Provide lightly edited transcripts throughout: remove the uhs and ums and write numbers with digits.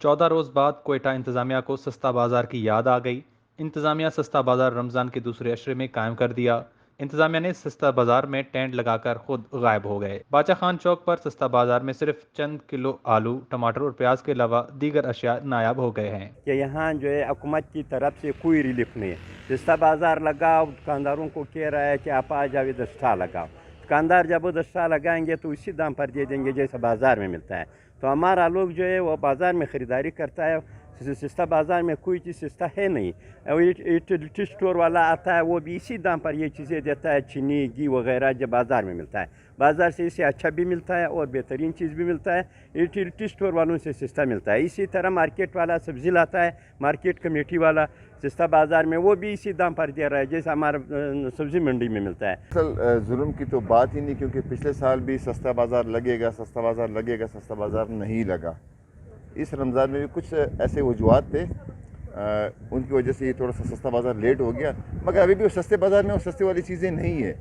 14 रोज बाद कोयटा इंतजामिया को सस्ता बाजार की याद आ गई। इंतजामिया सस्ता बाजार रमजान के दूसरे अशरे में कायम कर दिया। इंतजामिया ने सस्ता बाजार में टेंट लगाकर खुद गायब हो गए। बाचा खान चौक पर सस्ता बाजार में सिर्फ चंद किलो आलू, टमाटर और प्याज के अलावा दीगर अशिया नायाब हो गए हैं। कि यहाँ जो है हुकूमत की तरफ से कोई रिलीफ नहीं है। सस्ता बाजार लगाओ, दुकानदारों को कह रहा है कि आप आ जाओ इधर स्टॉल लगाओ। दुकानदार जब उधर स्टॉल लगाएंगे तो उसी दाम पर दे देंगे जैसा बाजार में मिलता है। तो हमारा लोग जो है वो बाजार में ख़रीदारी करता है। सस्ता बाजार में कोई चीज़ सस्ता है नहीं। यूटिलिटी स्टोर वाला आता है, वो भी इसी दाम पर ये चीज़ें देता है, चीनी घी वगैरह जो बाज़ार में मिलता है। बाज़ार से इसे अच्छा भी मिलता है और बेहतरीन चीज़ भी मिलता है। यूटिलिटी स्टोर वालों से सस्ता मिलता है। इसी तरह मार्केट वाला सब्ज़ी लाता है, मार्केट कमेटी वाला सस्ता बाज़ार में वो भी इसी दाम पर दे रहा है जैसा हमारा सब्ज़ी मंडी में मिलता है। असल जुल्म की तो बात ही नहीं, क्योंकि पिछले साल भी सस्ता बाज़ार लगेगा, सस्ता बाज़ार लगेगा, सस्ता बाज़ार नहीं लगा। इस रमज़ान में भी कुछ ऐसे वजूहात थे, उनकी वजह से ये थोड़ा सा सस्ता बाज़ार लेट हो गया। मगर अभी भी उस सस्ते बाज़ार में वो सस्ते वाली चीज़ें नहीं है।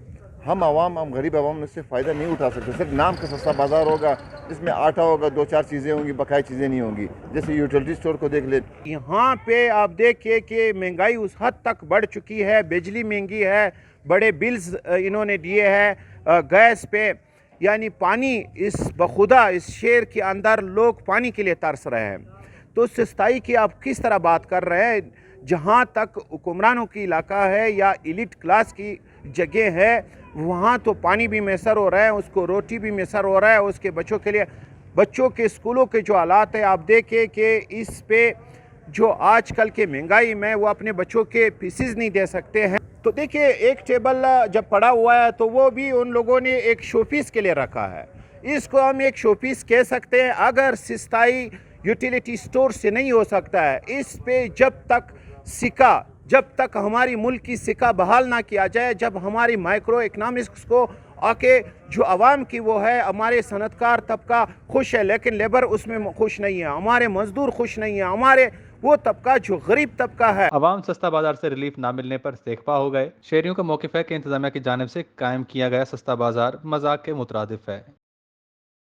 हम गरीब आवाम उससे फ़ायदा नहीं उठा सकते। सिर्फ नाम का सस्ता बाज़ार होगा जिसमें आटा होगा, 2-4 चीज़ें होंगी, बकाया चीज़ें नहीं होंगी। जैसे यूटिलिटी स्टोर को देख ले, यहाँ पे आप देखिए कि महंगाई उस हद तक बढ़ चुकी है। बिजली महंगी है, बड़े बिल्स इन्होंने दिए हैं गैस पे, यानी पानी इस बखुदा इस शहर के अंदर लोग पानी के लिए तरस रहे हैं। तो सस्ताई की आप किस तरह बात कर रहे हैं? जहाँ तक हुक्मरानों की इलाका है या एलिट क्लास की जगह है, वहाँ तो पानी भी मैसर हो रहा है, उसको रोटी भी मैसर हो रहा है। उसके बच्चों के लिए, बच्चों के स्कूलों के जो हालात है आप देखें कि इस पे जो आजकल के महंगाई में वो अपने बच्चों के फीसिस नहीं दे सकते हैं। तो देखिए, एक टेबल जब पड़ा हुआ है तो वो भी उन लोगों ने एक शोपीस के लिए रखा है। इसको हम एक शोपीस कह सकते हैं। अगर सस्ताई यूटिलिटी स्टोर से नहीं हो सकता है, इस पे जब तक हमारी मुल्क की सिक्का बहाल ना किया जाए, जब हमारी माइक्रो इकनॉमिक्स को आके जो आवाम की वो है, हमारे सनतकार तबका खुश है लेकिन लेबर उसमें खुश नहीं है, हमारे मजदूर खुश नहीं है, हमारे वो तबका जो गरीब तबका है। अवाम सस्ता बाजार से रिलीफ ना मिलने पर सेखपा हो गए। शहरियों का मौक़िफ़ है कि इंतजामिया की जानिब से कायम किया गया सस्ता बाजार मजाक के मुतरादिफ है।